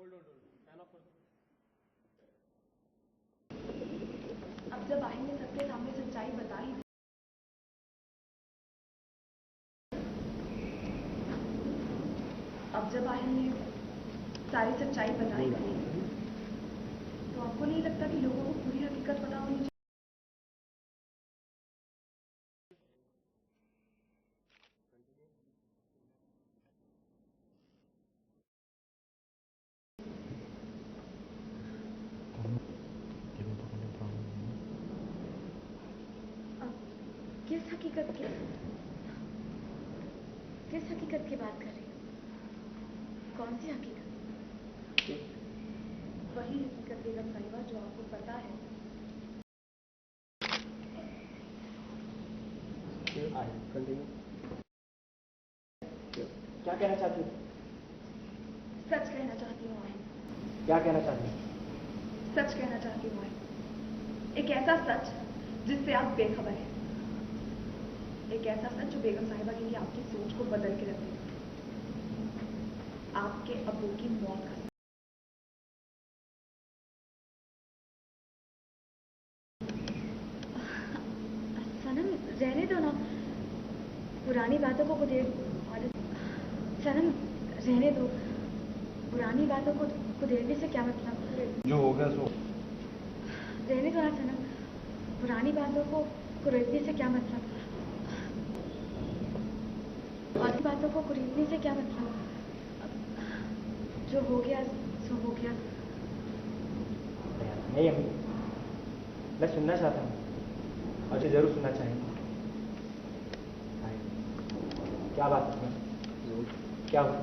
अब जब आहिल ने सबके सामने सच्चाई बता ही दी, अब जब आहिल ने सारी सच्चाई बताई दी, तो आपको नहीं लगता कि लोगों को पूरी हकीकत पता होनी चाहिए? किस हकीकत की बात कर रही हो? कौन सी हकीकत? वही हकीकत बेगम साहिबा जो आपको पता है। क्या कहना चाहती हो? सच कहना चाहती हूँ आहिल। क्या कहना चाहती हो? सच कहना चाहती हूँ आहिल। एक ऐसा सच जिससे आप बेखबर हैं। एक ऐसा सच जो बेगम साहिबा के लिए आपकी सोच को बदल के रख देगा। आपके अब्बू की मौत का सनम, रहने दो ना, पुरानी बातों को सनम, रहने दो, पुरानी बातों को कुदेरने से क्या मतलब? जो हो गया सो। रहने दो ना सनम, पुरानी बातों को कुरेदने से क्या मतलब? पुरानी बातों को कुरेदने से क्या मतलब? जो हो गया सो हो गया। नहीं अम्मी, मैं सुनना चाहता हूँ और जरूर सुनना चाहेंगे। क्या बात है? क्या हुआ?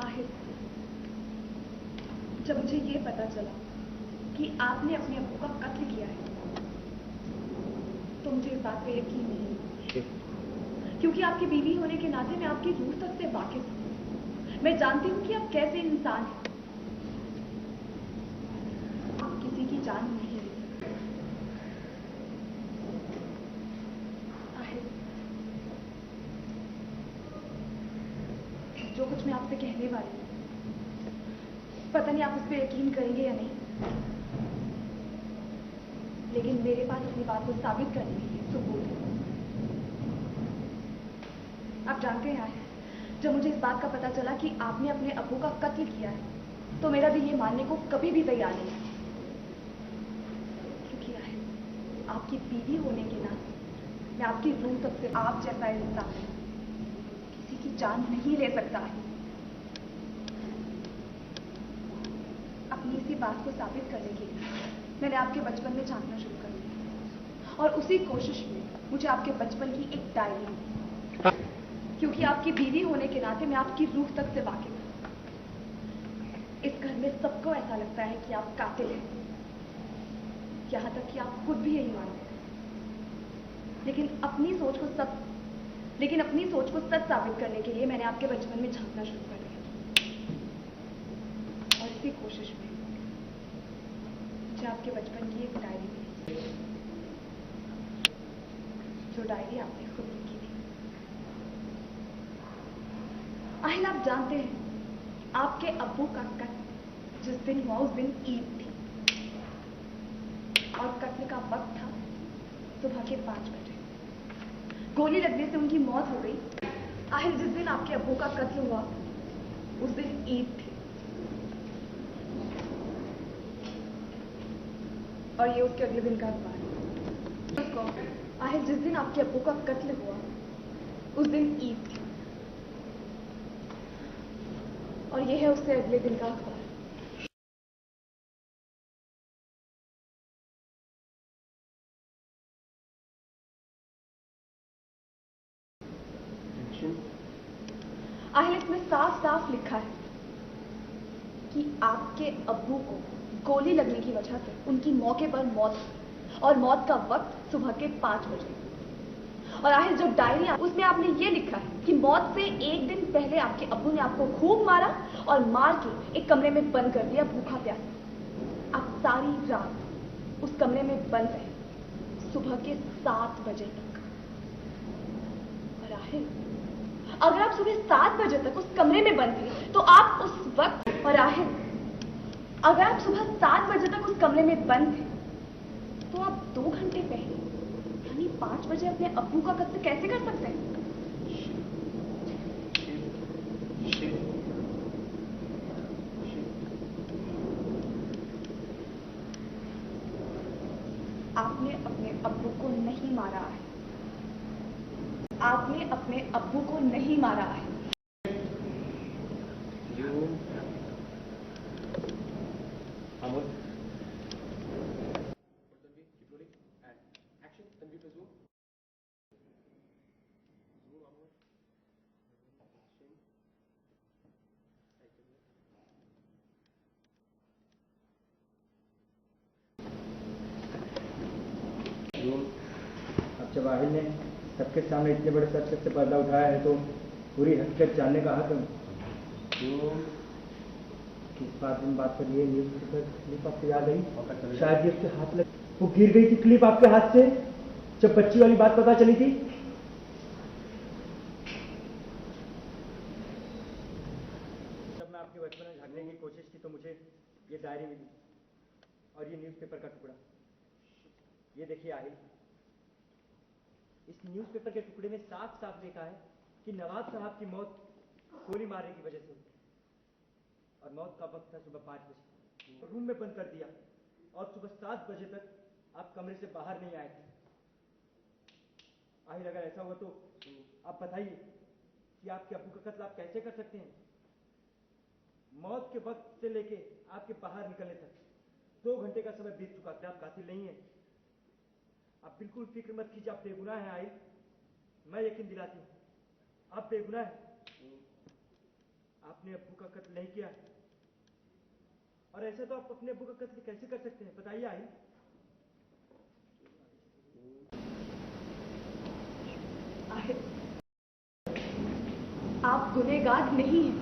आहिल, जब मुझे ये पता चला कि आपने अपने अब्बू का कत्ल किया है, तो मुझे इस बात पे यकीन नहीं, क्योंकि आपकी बीवी होने के नाते मैं आपकी रूह तक से वाकिफ हूं। मैं जानती हूं कि आप कैसे इंसान हैं। आप किसी की जान नहीं ले सकते। आहिल, जो कुछ मैं आपसे कहने वाली हूँ, पता नहीं आप उस पर यकीन करेंगे या नहीं, लेकिन मेरे पास अपनी बात को साबित करने के लिए सबूत है। आप जानते हैं आहिल, जब मुझे इस बात का पता चला कि आपने अपने अब्बू का कत्ल किया है, तो मेरा दिल ये मानने को कभी भी तैयार नहीं है। क्योंकि आहिल, आपकी बीवी होने के नाते मैं आपकी रूह तक से आप जैसा इंसान किसी की जान नहीं ले सकता है। अपनी इसी बात को साबित करने के लिए मैंने आपके बचपन में झांकना शुरू कर दिया, और उसी कोशिश में मुझे आपके बचपन की एक डायरी मिली। क्योंकि आपकी बीवी होने के नाते मैं आपकी रूह तक से वाकिफ हूं। इस घर में सबको ऐसा लगता है कि आप कातिल हैं, यहां तक कि आप खुद भी यही मानते हैं। लेकिन अपनी सोच को सच साबित करने के लिए मैंने आपके बचपन में झांकना शुरू कर दिया, और इसी कोशिश में मुझे आपके बचपन की एक डायरी मिली, जो डायरी आपने खुद लिखी थी। आहिल, आप जानते हैं आपके अब्बू का कत्ल जिस दिन हुआ उस दिन ईद थी, और कत्ल का वक्त था सुबह के 5 बजे। गोली लगने से उनकी मौत हो गई। आहिल, जिस दिन आपके अब्बू का कत्ल हुआ उस दिन ईद थी, और ये उसके अगले दिन का अखबार है। आहिल, जिस दिन आपके अब्बू का कत्ल हुआ उस दिन ईद थी, और ये है उससे अगले दिन का अखबार। आहिल, इसमें साफ साफ लिखा है कि आपके अब्बू को गोली लगने की वजह से उनकी मौके पर मौत हुई, और मौत का वक्त सुबह के 5 बजे। और आहिल, जो डायरी उसमें आपने ये लिखा है कि मौत से एक दिन पहले आपके अब्बू ने आपको खूब मारा और मार के एक कमरे में बंद कर दिया भूखा प्यासा। आप सारी रात उस कमरे में बंद रहे, सुबह के 7 बजे तक। और आहिल, अगर आप सुबह 7 बजे तक उस कमरे में बंद थे तो आप उस वक्त, और आहिर अगर आप सुबह 7 बजे तक उस कमरे में बंद थे तो आप 2 घंटे पहले यानी 5 बजे अपने अब्बू का कत्ल कैसे कर सकते हैं? आपने अपने अब्बू को नहीं मारा है। आपने अपने अब्बू को नहीं मारा है। अब जब आहिल ने सबके सामने इतने बड़े सच से पर्दा उठाया है तो पूरी हकीकत जानने का हक है। किस बात पर ये न्यूज़ पेपर क्लिप आपको याद आई? शायद ये उसके हाथ लग, वो गिर गई थी क्लिप आपके हाथ से जब बच्ची वाली बात पता चली थी। जब मैं आपके बचपन में झांकने की कोशिश की तो मुझे ये डायरी मिली और ये न्यूज़पेपर का टुकड़ा। ये देखिए आहिल, इस न्यूज़पेपर के टुकड़े में साफ साफ लिखा है कि नवाब साहब की मौत गोली मारने की वजह से हुई और मौत का वक्त था सुबह 5 बजे। रूम में बंद कर दिया और सुबह 7 बजे तक आप कमरे से बाहर नहीं आए थे। आहिर अगर ऐसा हुआ तो आप बताइए कि आपके अब्बू का कत्ल आप कैसे कर सकते हैं? मौत के वक्त से लेके आपके बाहर निकलने तक 2 घंटे का समय बीत चुका था। आप कातिल नहीं है। आप बिल्कुल फिक्र मत कीजिए, आप बेगुनाह हैं आइल। मैं यकीन दिलाती हूँ आप बेगुनाह हैं। आपने अब्बू का कत्ल नहीं किया और ऐसा तो आप अपने अब्बू का कत्ल कैसे कर सकते हैं? बताइए आइल। आप गुनहगार नहीं हैं,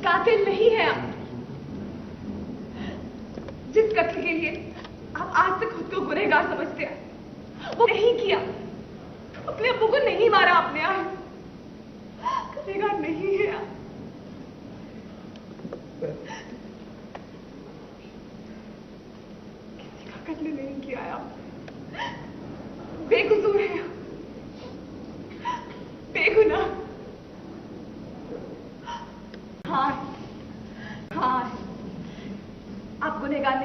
कातिल नहीं हैं आप। जिस कत्ल के लिए आप आज तक खुद को गुनहगार समझते हैं वो नहीं किया। अपने अब्बू को नहीं मारा आपने। गुनहगार नहीं है आप। किसी का कत्ल नहीं किया है आप। बेकसूर है आप, बेगुनाह। हाँ हाँ, आप गुनहगार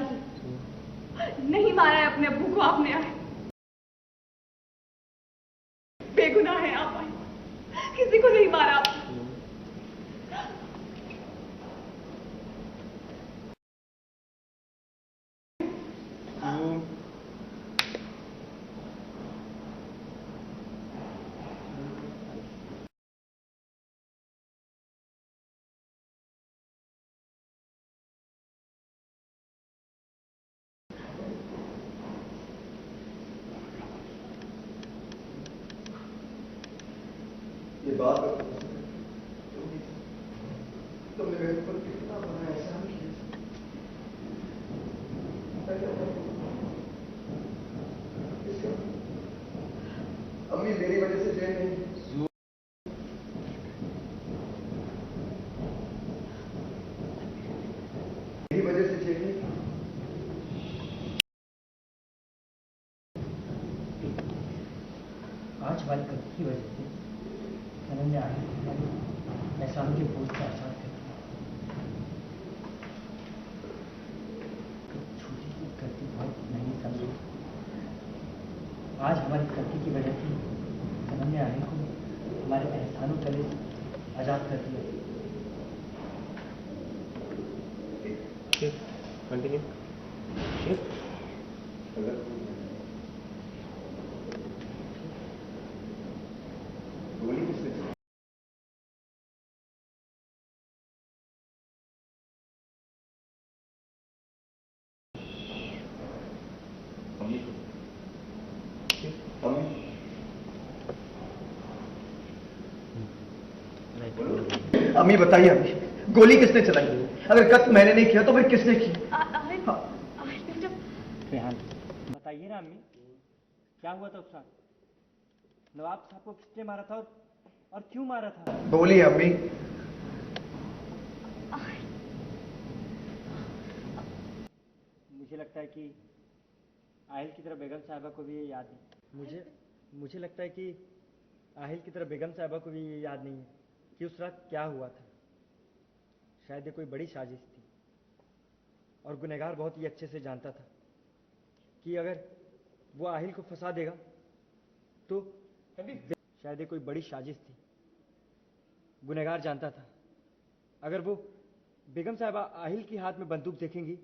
नहीं मारा है अपने अब्बू को आपने। बेगुनाह है आप, किसी को नहीं मारा आप। ये बात तुमने मेरे पर कितना बड़ा एहसान किया। अम्मी मेरी वजह से जेल नहीं, मेरी वजह से जेल नहीं। आज वाली गलती की वजह से मैंने एहसान के बोझ का एहसास कर दिया। छोटी सी गलती बहुत नहीं समझी। आज हमारी गलती की वजह से सनम ने आहिल को हमारे एहसानों तले आजाद कर दिया। कंटिन्यू। गोली किसने चलाई? अम्मी को। अम्मी बताइए, अम्मी गोली किसने चलाई? अगर कत्ल मैंने नहीं किया तो फिर किसने की? रेहान बताइए ना अम्मी, क्या हुआ था उस रात? नवाब साहब को किसने मारा था और और क्यों मारा था? बोलिए अम्मी। मुझे लगता है कि आहिल की तरह बेगम साहिबा को भी ये याद नहीं। मुझे लगता है कि आहिल की तरह बेगम साहिबा को भी ये याद नहीं है कि उस रात क्या हुआ था। शायद ये कोई बड़ी साजिश थी और गुनहगार बहुत ही अच्छे से जानता था कि अगर वो आहिल को फंसा देगा तो शायद ये कोई बड़ी साजिश थी। गुनहगार जानता था अगर वो बेगम साहिबा आहिल के हाथ में बंदूक देखेंगी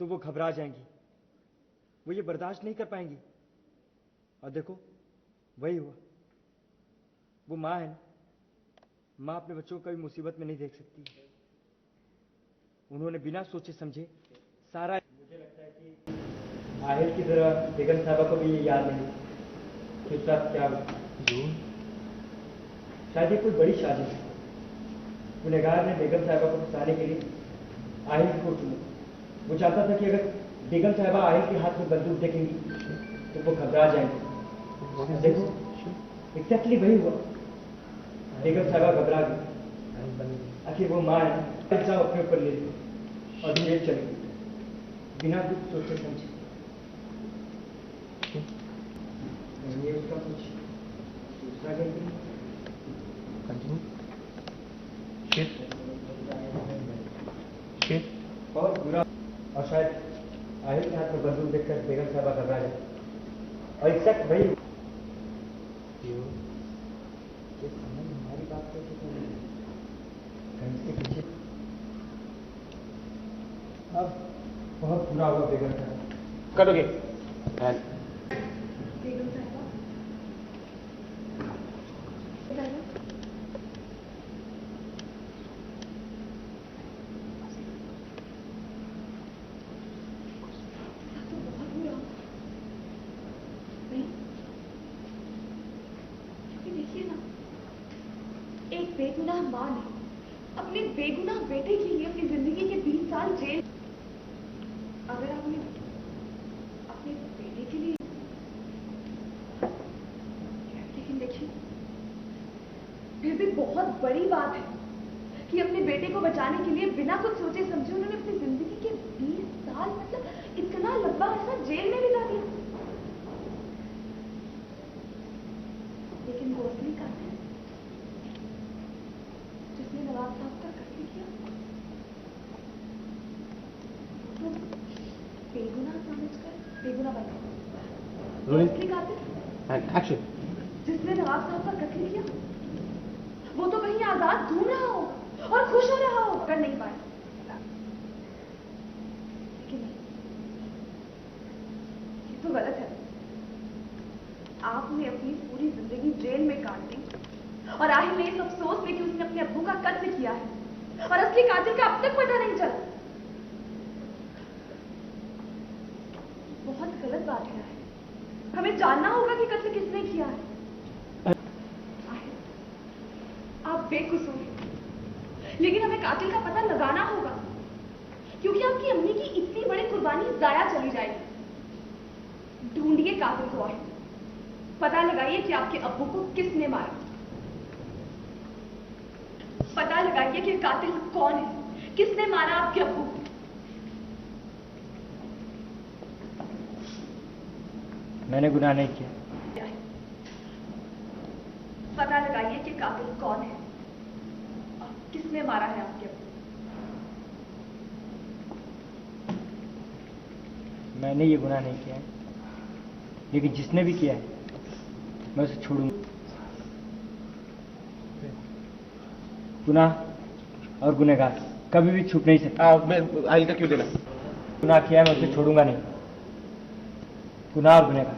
तो वो घबरा जाएंगी, वो ये बर्दाश्त नहीं कर पाएंगी। और देखो वही हुआ। वो माँ है ना, माँ अपने बच्चों को कभी मुसीबत में नहीं देख सकती। उन्होंने बिना सोचे समझे सारा। मुझे लगता है कि आहिल की तरह बेगम साहिबा को भी ये याद नहीं कि उस रात क्या हुआ। शायद ये कोई बड़ी साजिश है। गुनहगार ने बेगम साहिबा को फंसाने के लिए आहिल को चुना। वो चाहता था कि अगर बेगम साहिबा आहिल के हाथ में बंदूक देखेंगी तो वो घबरा जाएंगे। देखो एग्जैक्टली वही हुआ। बेगम साहिबा घबरा गई। आखिर वो माँ है, इल्जाम अपने ऊपर ले ली और जेल चली गई बिना कुछ सोचे समझे। ये उसका कुछ दूसरा गलती बहुत बुरा। और शायद आहिल के हाथ में बंदूक देखकर बेगम साहिबा घबरा जाए और एग्जैक्ट वही। हमारी बात के पीछे अब बहुत बुरा हुआ बेगम साहिबा। करोगे बेगम साहिबा, एक बेगुनाह माँ ने अपने बेगुनाह बेटे के लिए अपनी जिंदगी के 20 साल जेल। अगर आपने अपने बेटे के लिए, लेकिन देखिए फिर भी बहुत बड़ी बात है कि अपने बेटे को बचाने के लिए बिना कुछ सोचे समझे उन्होंने अपनी जिंदगी के 20 साल मतलब इतना लंबा अरसा जेल में बिता दिया। लेकिन वो असली कातिल जिसने नवाब साहब का कत्ल किया तो बेगुनाह समझकर बेगुनाह बन गया। असली कातिल एक्शन जिसने नवाब साहब का कत्ल किया वो तो कहीं आजाद घूम रहा हो और खुश हो रहा हो, कर नहीं पाया। लेकिन ये तो गलत है। आपने अपनी पूरी जिंदगी जेल में काट दी और आहिल ने इस अफसोस में कि उसने अपने अब्बू का कत्ल किया है और असली कातिल का अब तक पता नहीं चला। बहुत गलत बात है। हमें जानना होगा कि कत्ल किसने किया है। आप बेकसूर हैं, लेकिन हमें कातिल का पता लगाना होगा क्योंकि आपकी अम्मी की इतनी बड़ी कुर्बानी जाया चली जाएगी। ढूंढिए कातिल को, आए पता लगाइए कि आपके अब्बू को किसने मारा। पता लगाइए कि कातिल कौन है, किसने मारा आपके अब्बू को। मैंने गुनाह नहीं किया। पता लगाइए कि कातिल कौन है और किसने मारा है आपके अब्बू। मैंने ये गुनाह नहीं किया है, लेकिन जिसने भी किया है मैं उसे छोड़ूंगा। गुनाह और गुनहगार कभी भी छुप नहीं सकता। मैं आहिल का क्यों देना? गुनाह किया है मैं उसे छोड़ूंगा नहीं। गुनाह और गुनहगार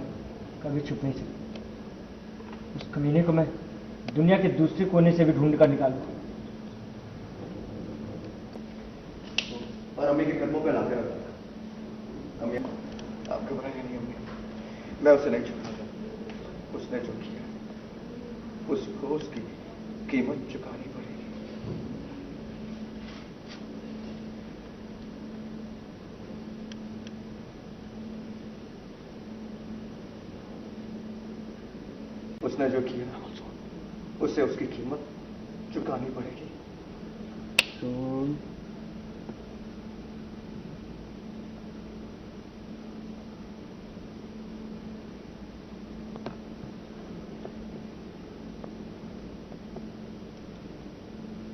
कभी छुप नहीं सकता। उस कमीने को मैं दुनिया के दूसरे कोने से भी ढूंढ कर निकालूंगा। और अम्मी के कदमों पे लाते रखा। अम्मी आप घबराइए नहीं अम्मी, मैं उसे नहीं छोड़ूंगा। उसने जो किया उसको उसकी कीमत चुकानी पड़ेगी। उसने जो किया उसे उसकी कीमत चुकानी पड़ेगी। सोन